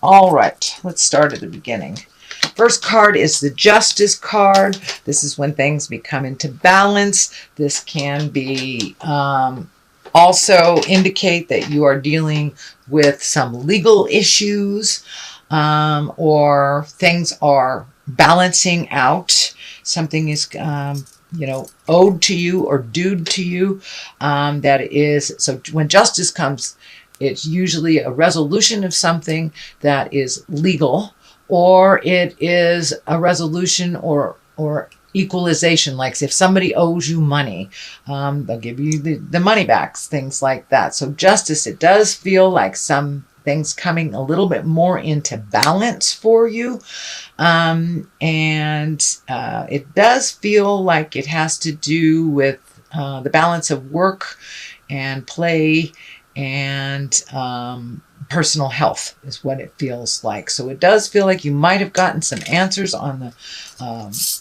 All right, let's start at the beginning. First card is the Justice card. This is when things become into balance. This can be also indicate that you are dealing with some legal issues, or things are balancing out. Something is owed to you or due to you. That is, so when justice comes, it's usually a resolution of something that is legal, or it is a resolution or equalization. Like if somebody owes you money, they'll give you the money back, things like that. So justice, it does feel like some things coming a little bit more into balance for you. And it does feel like it has to do with the balance of work and play and personal health is what it feels like. So it does feel like you might have gotten some answers on the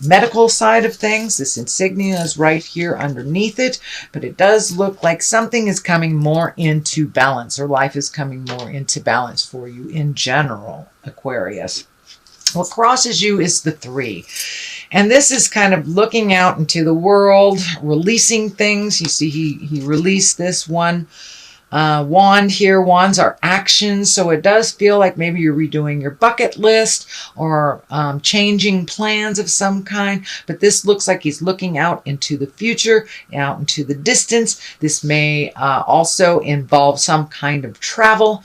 medical side of things. This insignia is right here underneath it, but it does look like something is coming more into balance, or life is coming more into balance for you in general, Aquarius. What crosses you is the 3. And this is kind of looking out into the world, releasing things. You see, he released this one. Wand here. Wands are actions, so it does feel like maybe you're redoing your bucket list or changing plans of some kind, but this looks like he's looking out into the future, out into the distance. This may also involve some kind of travel,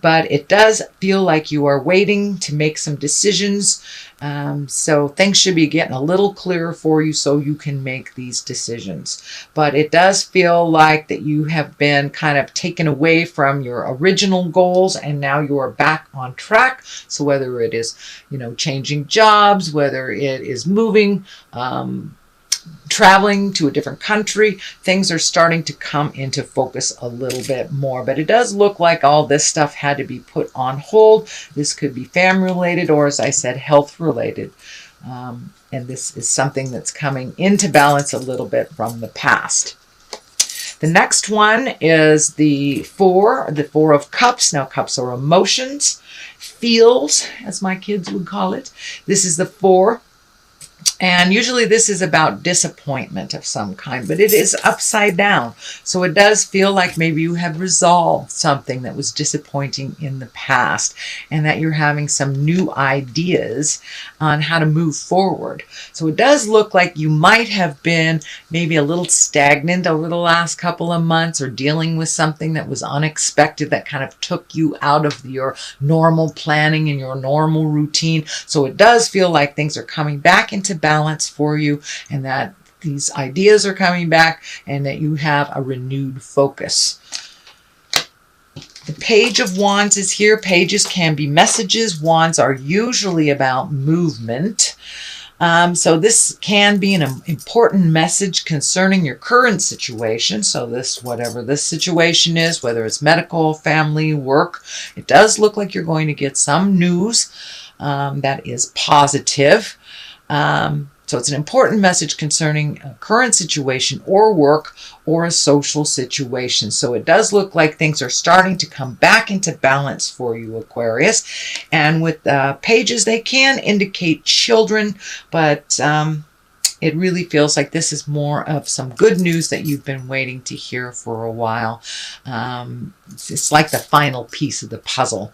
but it does feel like you are waiting to make some decisions. So things should be getting a little clearer for you so you can make these decisions. But it does feel like that you have been kind of taken away from your original goals, and now you are back on track. So whether it is, changing jobs, whether it is moving, traveling to a different country, things are starting to come into focus a little bit more. But it does look like all this stuff had to be put on hold. This could be family related, or as I said, health related. And this is something that's coming into balance a little bit from the past. The next one is the 4 of Cups. Now, cups are emotions, feels, as my kids would call it. This is the 4. And usually this is about disappointment of some kind, but it is upside down. So it does feel like maybe you have resolved something that was disappointing in the past, and that you're having some new ideas on how to move forward. So it does look like you might have been maybe a little stagnant over the last couple of months, or dealing with something that was unexpected that kind of took you out of your normal planning and your normal routine. So it does feel like things are coming back into balance for you, and that these ideas are coming back, and that you have a renewed focus. The Page of Wands is here. Pages can be messages. Wands are usually about movement. So this can be an important message concerning your current situation. So whatever this situation is, whether it's medical, family, work, it does look like you're going to get some news that is positive. So it's an important message concerning a current situation or work or a social situation. So it does look like things are starting to come back into balance for you, Aquarius. And with pages, they can indicate children, but it really feels like this is more of some good news that you've been waiting to hear for a while. It's like the final piece of the puzzle,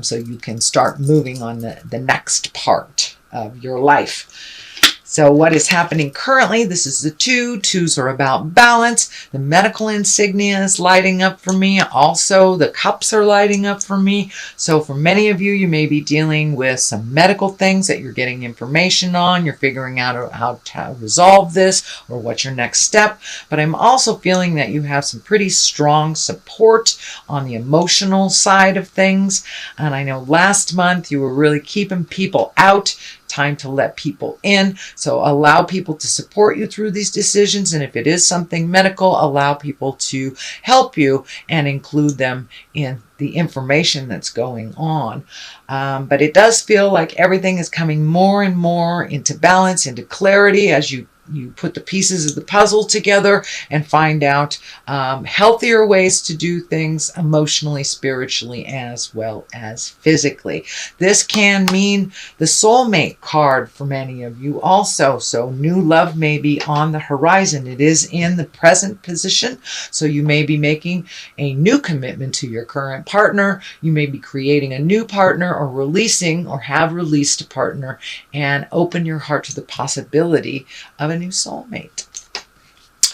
so you can start moving on the next part of your life. So what is happening currently, this is the 2. 2s are about balance. The medical insignia is lighting up for me. Also, the cups are lighting up for me. So for many of you, you may be dealing with some medical things that you're getting information on. You're figuring out how to resolve this or what's your next step. But I'm also feeling that you have some pretty strong support on the emotional side of things. And I know last month you were really keeping people out. Time to let people in. So allow people to support you through these decisions. And if it is something medical, allow people to help you and include them in the information that's going on. But it does feel like everything is coming more and more into balance, into clarity as you you put the pieces of the puzzle together and find out healthier ways to do things emotionally, spiritually, as well as physically. This can mean the soulmate card for many of you also. So new love may be on the horizon. It is in the present position. So you may be making a new commitment to your current partner. You may be creating a new partner, or releasing or have released a partner, and open your heart to the possibility of a new soulmate.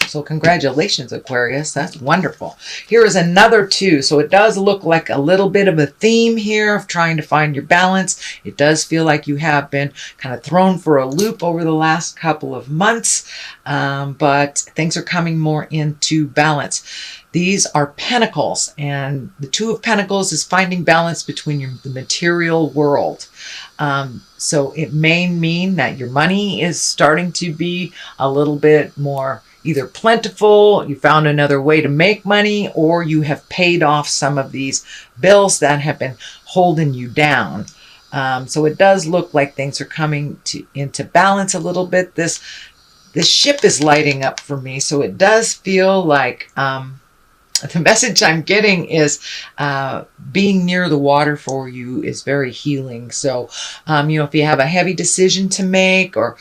So congratulations, Aquarius. That's wonderful. Here is another 2. So it does look like a little bit of a theme here of trying to find your balance. It does feel like you have been kind of thrown for a loop over the last couple of months, but things are coming more into balance. These are pentacles, and the 2 of Pentacles is finding balance between the material world. So it may mean that your money is starting to be a little bit more either plentiful, you found another way to make money, or you have paid off some of these bills that have been holding you down. So it does look like things are coming into balance a little bit. This ship is lighting up for me, so it does feel like the message I'm getting is being near the water for you is very healing. So, if you have a heavy decision to make, or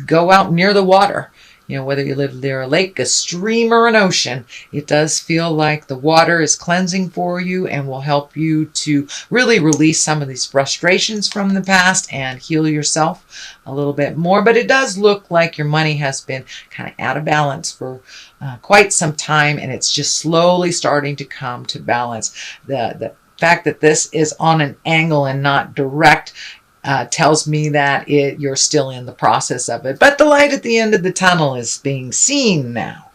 go out near the water, whether you live near a lake, a stream, or an ocean, it does feel like the water is cleansing for you and will help you to really release some of these frustrations from the past and heal yourself a little bit more. But it does look like your money has been kind of out of balance for quite some time, and it's just slowly starting to come to balance. The fact that this is on an angle and not direct tells me that you're still in the process of it. But the light at the end of the tunnel is being seen now.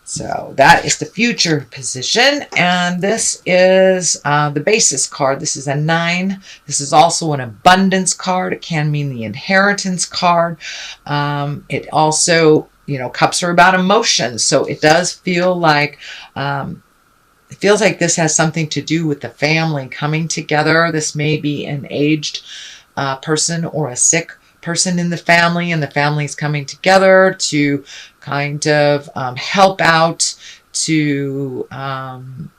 So that is the future position. And this is the basis card. This is a 9. This is also an abundance card. It can mean the inheritance card. It also, cups are about emotions. So it does feel like it feels like this has something to do with the family coming together. This may be an aged person or a sick person in the family, and the family's coming together to kind of help out, to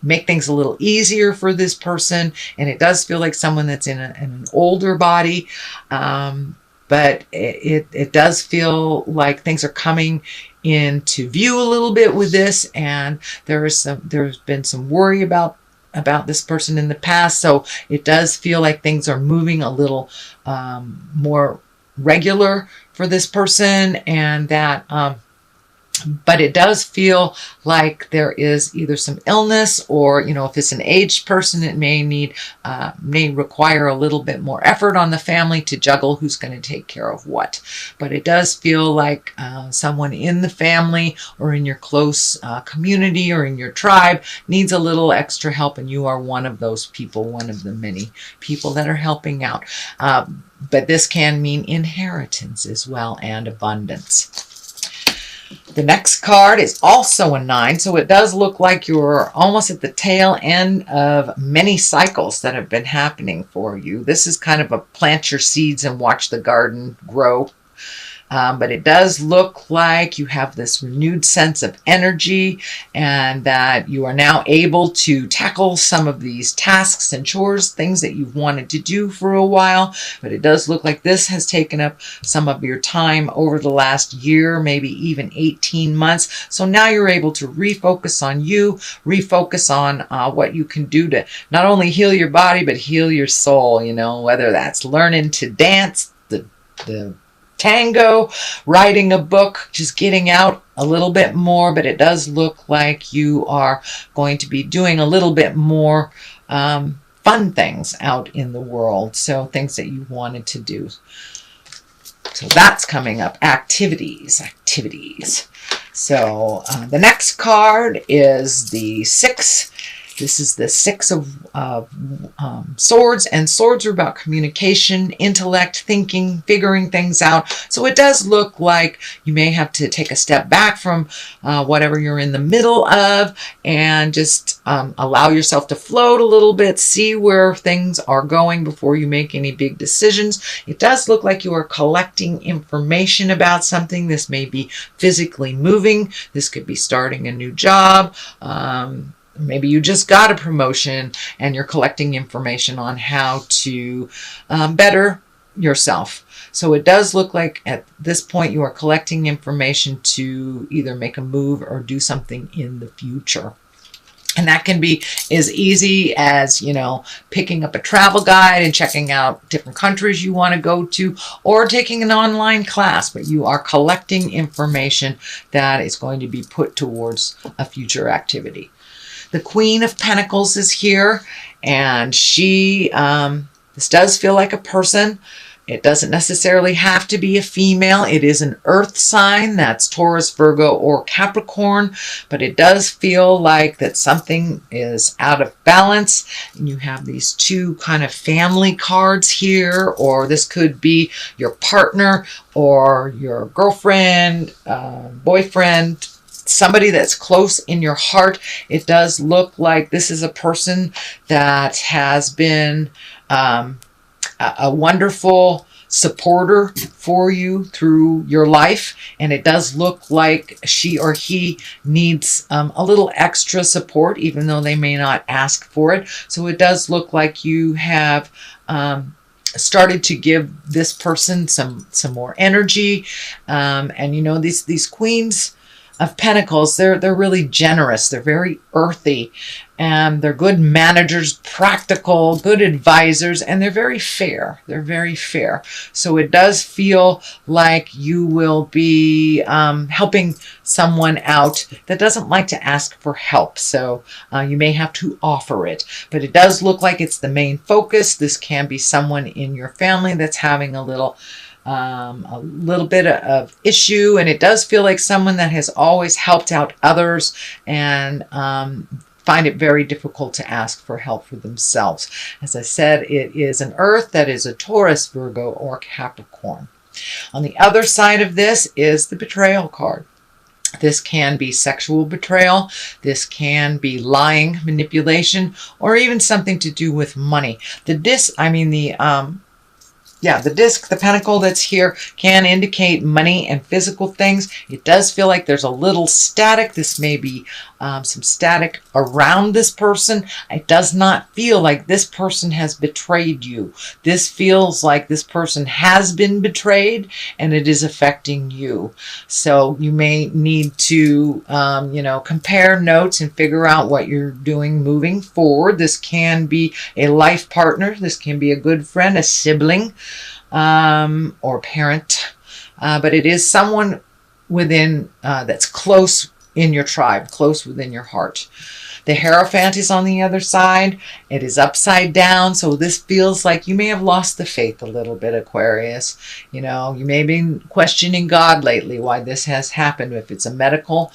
make things a little easier for this person. And it does feel like someone that's in an older body. But it does feel like things are coming into view a little bit with this, and there's been some worry about this person in the past. So it does feel like things are moving a little more regular for this person, and that but it does feel like there is either some illness, or, if it's an aged person, it may require a little bit more effort on the family to juggle who's going to take care of what. But it does feel like someone in the family or in your close community or in your tribe needs a little extra help, and you are one of those people, one of the many people that are helping out. But this can mean inheritance as well, and abundance. The next card is also a 9, so it does look like you're almost at the tail end of many cycles that have been happening for you. This is kind of a plant your seeds and watch the garden grow. But it does look like you have this renewed sense of energy, and that you are now able to tackle some of these tasks and chores, things that you've wanted to do for a while. But it does look like this has taken up some of your time over the last year, maybe even 18 months. So now you're able to refocus on you, refocus on what you can do to not only heal your body, but heal your soul, whether that's learning to dance, the tango, writing a book, just getting out a little bit more. But it does look like you are going to be doing a little bit more fun things out in the world. So things that you wanted to do. So that's coming up. Activities. So the next card is the 6. This is the Six of Swords, and swords are about communication, intellect, thinking, figuring things out. So it does look like you may have to take a step back from whatever you're in the middle of and just allow yourself to float a little bit, see where things are going before you make any big decisions. It does look like you are collecting information about something. This may be physically moving. This could be starting a new job. Maybe you just got a promotion and you're collecting information on how to better yourself. So it does look like at this point you are collecting information to either make a move or do something in the future. And that can be as easy as, you know, picking up a travel guide and checking out different countries you want to go to, or taking an online class, but you are collecting information that is going to be put towards a future activity. The Queen of Pentacles is here, and she, this does feel like a person. It doesn't necessarily have to be a female. It is an earth sign. That's Taurus, Virgo, or Capricorn. But it does feel like that something is out of balance. And you have these two kind of family cards here. Or this could be your partner or your girlfriend, boyfriend, somebody that's close in your heart. It does look like this is a person that has been a wonderful supporter for you through your life, and it does look like she or he needs a little extra support, even though they may not ask for it. So it does look like you have started to give this person some more energy, and you know, these queens of Pentacles, they're really generous. They're very earthy, and they're good managers, practical, good advisors, and they're very fair. They're very fair. So it does feel like you will be helping someone out that doesn't like to ask for help. So you may have to offer it, but it does look like it's the main focus. This can be someone in your family that's having a little bit of issue, and it does feel like someone that has always helped out others and find it very difficult to ask for help for themselves. As I said, it is an earth that is a Taurus, Virgo, or Capricorn. On the other side of this is the Betrayal card. This can be sexual betrayal. This can be lying, manipulation, or even something to do with money. The disc, the pentacle that's here, can indicate money and physical things. It does feel like there's a little static. This may be some static around this person. It does not feel like this person has betrayed you. This feels like this person has been betrayed and it is affecting you. So you may need to, compare notes and figure out what you're doing moving forward. This can be a life partner. This can be a good friend, a sibling, or parent, but it is someone within that's close in your tribe, close within your heart. The Hierophant is on the other side. It is upside down, so this feels like you may have lost the faith a little bit, Aquarius. You know, you may have been questioning God lately, why this has happened. If it's a medical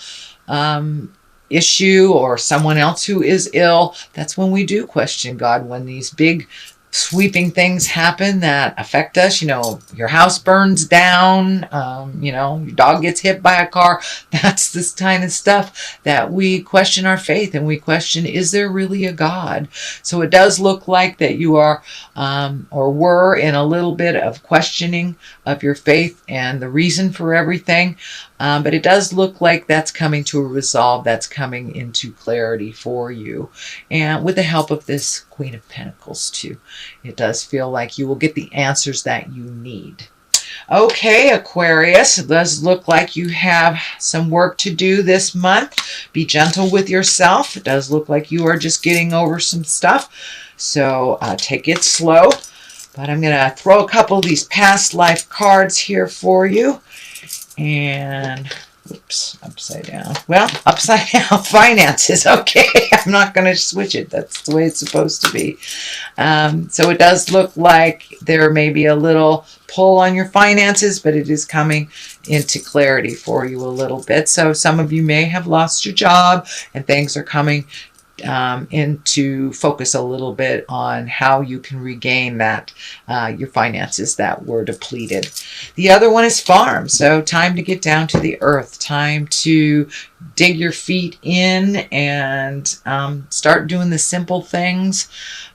issue or someone else who is ill, that's when we do question God, when these big sweeping things happen that affect us. You know, your house burns down, your dog gets hit by a car. That's this kind of stuff that we question our faith, and we question, is there really a God? So it does look like that you are or were in a little bit of questioning of your faith and the reason for everything. But it does look like that's coming to a resolve, that's coming into clarity for you. And with the help of this Queen of Pentacles too, it does feel like you will get the answers that you need. Okay, Aquarius, it does look like you have some work to do this month. Be gentle with yourself. It does look like you are just getting over some stuff. So take it slow. But I'm going to throw a couple of these past life cards here for you. And, oops, upside down. Well, upside down finances. Okay, I'm not going to switch it. That's the way it's supposed to be. So it does look like there may be a little pull on your finances, but it is coming into clarity for you a little bit. So some of you may have lost your job and things are coming into focus a little bit on how you can regain that your finances that were depleted. The other one is farm. So time to get down to the earth, time to dig your feet in and start doing the simple things.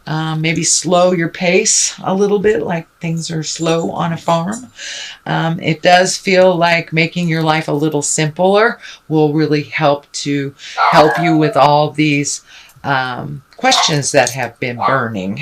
Maybe slow your pace a little bit, like things are slow on a farm. It does feel like making your life a little simpler will really help you with all these questions that have been burning.